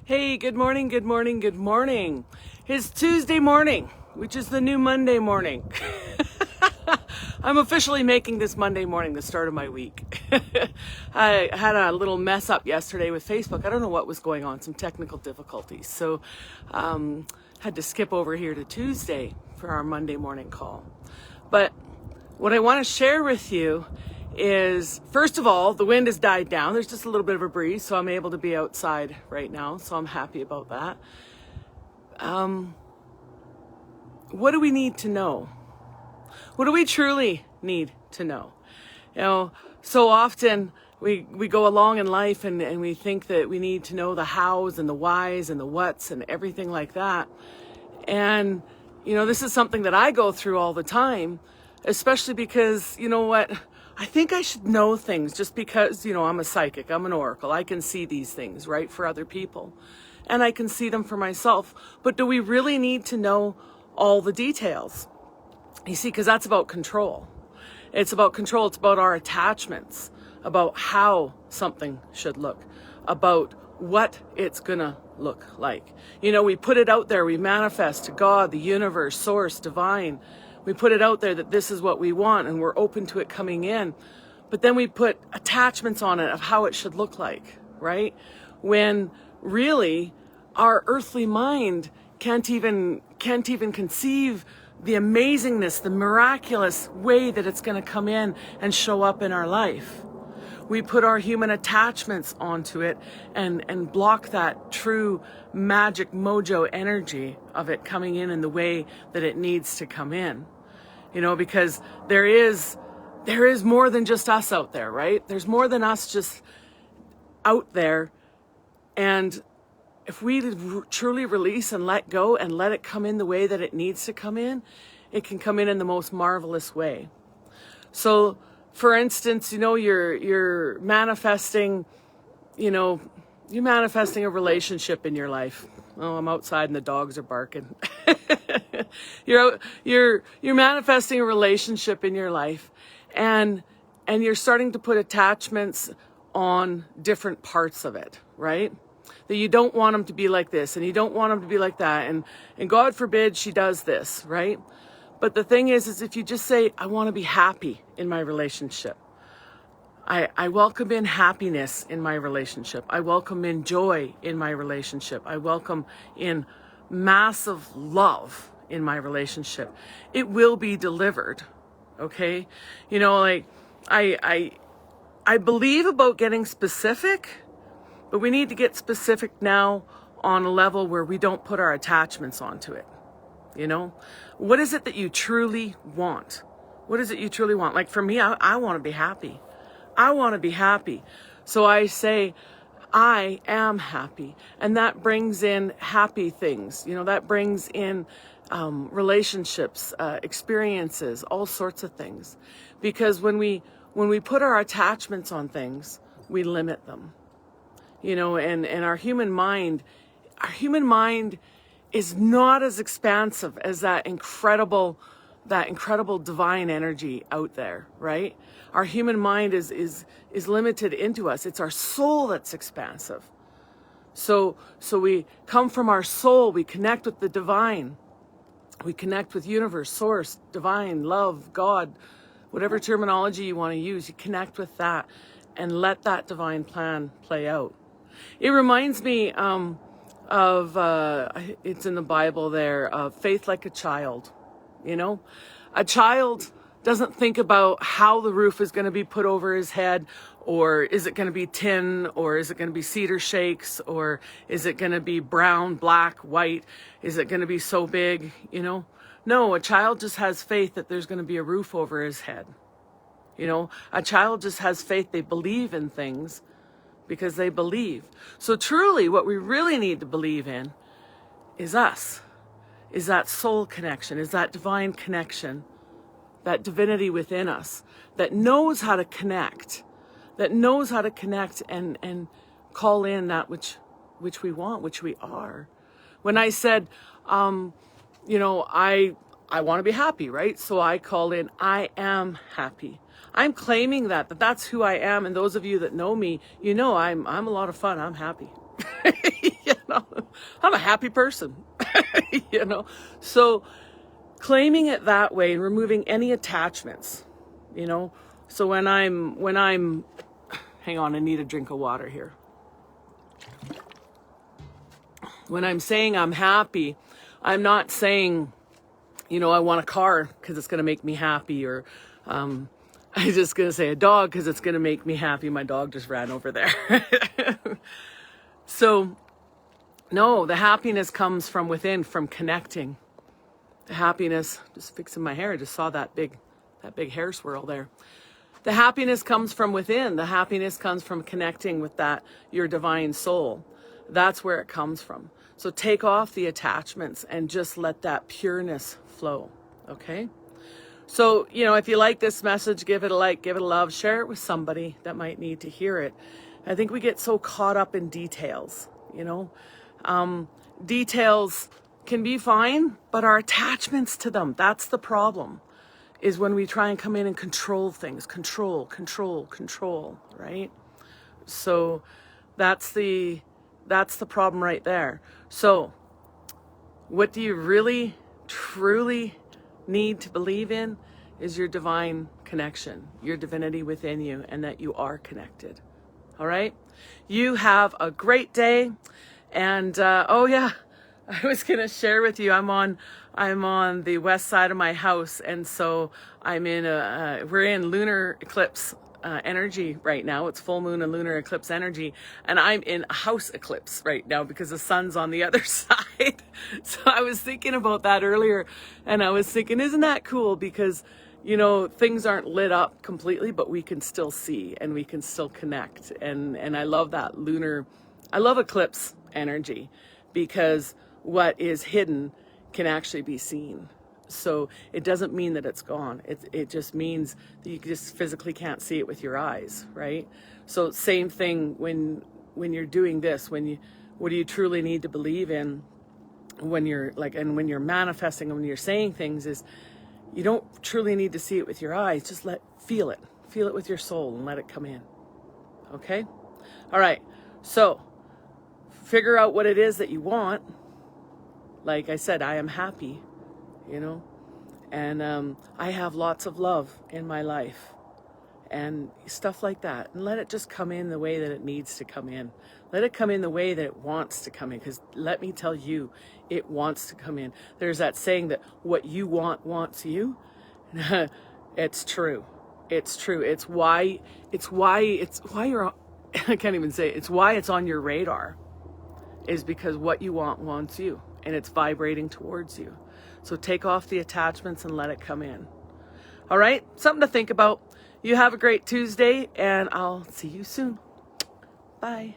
Hey, good morning, good morning, good morning. It's Tuesday morning, which is the new Monday morning. I'm officially making this Monday morning the start of my week. I had a little mess up yesterday with Facebook. I don't know what was going on, some technical difficulties. So had to skip over here to Tuesday for our Monday morning call. But what I want to share with you is, first of all, the wind has died down. There's just a little bit of a breeze, so I'm able to be outside right now. So I'm happy about that. What do we need to know? What do we truly need to know? You know, so often we go along in life and we think that we need to know the hows and the whys and the whats and everything like that. And, you know, this is something that I go through all the time, especially because, you know what, I think I should know things just because, you know, I'm a psychic, I'm an oracle. I can see these things, right, for other people. And I can see them for myself. But do we really need to know all the details? You see, because that's about control. It's about control. It's about our attachments, about how something should look, about what it's gonna look like. You know, we put it out there, we manifest to God, the universe, source, divine. We put it out there that this is what we want and we're open to it coming in. But then we put attachments on it of how it should look like, right? When really our earthly mind can't even conceive the amazingness, the miraculous way that it's going to come in and show up in our life. We put our human attachments onto it and block that true magic mojo energy of it coming in the way that it needs to come in. You know, because there is more than just us out there, right? There's more than us just out there. And if we truly release and let go and let it come in the way that it needs to come in, it can come in the most marvelous way. So, for instance, you know, you're manifesting, you're manifesting a relationship in your life. Oh, I'm outside and the dogs are barking. You're manifesting a relationship in your life, and you're starting to put attachments on different parts of it, right? That you don't want them to be like this, and you don't want them to be like that, and God forbid she does this, right? But the thing is if you just say, I want to be happy in my relationship. I welcome in happiness in my relationship. I welcome in joy in my relationship. I welcome in massive love in my relationship. It will be delivered, okay? You know, like, I believe about getting specific, but we need to get specific now on a level where we don't put our attachments onto it. You know, what is it that you truly want? What is it you truly want? Like for me, I want to be happy. I want to be happy. So I say, I am happy. And that brings in happy things. You know, that brings in relationships, experiences, all sorts of things. Because when we put our attachments on things, we limit them. You know, and our human mind is not as expansive as that incredible divine energy out there, right? Our human mind is limited into us. It's our soul that's expansive. So we come from our soul, we connect with the divine. We connect with universe, source, divine, love, God, whatever terminology you want to use, you connect with that and let that divine plan play out. It reminds me of it's in the Bible there, of faith like a child. You know, a child doesn't think about how the roof is going to be put over his head, or is it going to be tin, or is it going to be cedar shakes, or is it going to be brown, black, white? Is it going to be so big? You know, no, a child just has faith that there's going to be a roof over his head. You know, a child just has faith. They believe in things because they believe. So truly what we really need to believe in is us, is that soul connection, is that divine connection, that divinity within us that knows how to connect, and call in that which we want, which we are. When I said, you know, I want to be happy, right? So I call in, I am happy. I'm claiming that's who I am. And those of you that know me, you know, I'm a lot of fun. I'm happy. You know, I'm a happy person, you know. So claiming it that way and removing any attachments, you know. So when I'm, hang on, I need a drink of water here. When I'm saying I'm happy, I'm not saying, you know, I want a car because it's going to make me happy, or I'm just going to say a dog because it's going to make me happy. My dog just ran over there. So, no, the happiness comes from within, from connecting. The happiness, just fixing my hair, I just saw that big hair swirl there. The happiness comes from within. The happiness comes from connecting with that, your divine soul. That's where it comes from. So take off the attachments and just let that pureness flow, okay? So, you know, if you like this message, give it a like, give it a love, share it with somebody that might need to hear it. I think we get so caught up in details, you know? Details can be fine, but our attachments to them, that's the problem, is when we try and come in and control things, control, right? So that's the problem right there. So what do you really, truly need to believe in is your divine connection, your divinity within you, and that you are connected. All right? You have a great day. And, oh yeah, I was going to share with you, I'm on the west side of my house. And so we're in lunar eclipse energy right now. It's full moon and lunar eclipse energy. And I'm in a house eclipse right now because the sun's on the other side. So I was thinking about that earlier, and I was thinking, isn't that cool? Because, you know, things aren't lit up completely, but we can still see and we can still connect. And I love that I love eclipse energy, because what is hidden can actually be seen. So it doesn't mean that it's gone. It just means that you just physically can't see it with your eyes, right? So same thing when you're doing this, what do you truly need to believe in when you're when you're manifesting and when you're saying things, is you don't truly need to see it with your eyes. Just feel it with your soul and let it come in. Okay? All right. So figure out what it is that you want. Like I said, I am happy, you know, and I have lots of love in my life and stuff like that. And let it just come in the way that it needs to come in. Let it come in the way that it wants to come in, because let me tell you, it wants to come in. There's that saying that what you want wants you. It's true. It's true. It's why you're, I can't even say it. It's why it's on your radar, is because what you want wants you, and it's vibrating towards you. So take off the attachments and let it come in. All right? Something to think about. You have a great Tuesday, and I'll see you soon. Bye.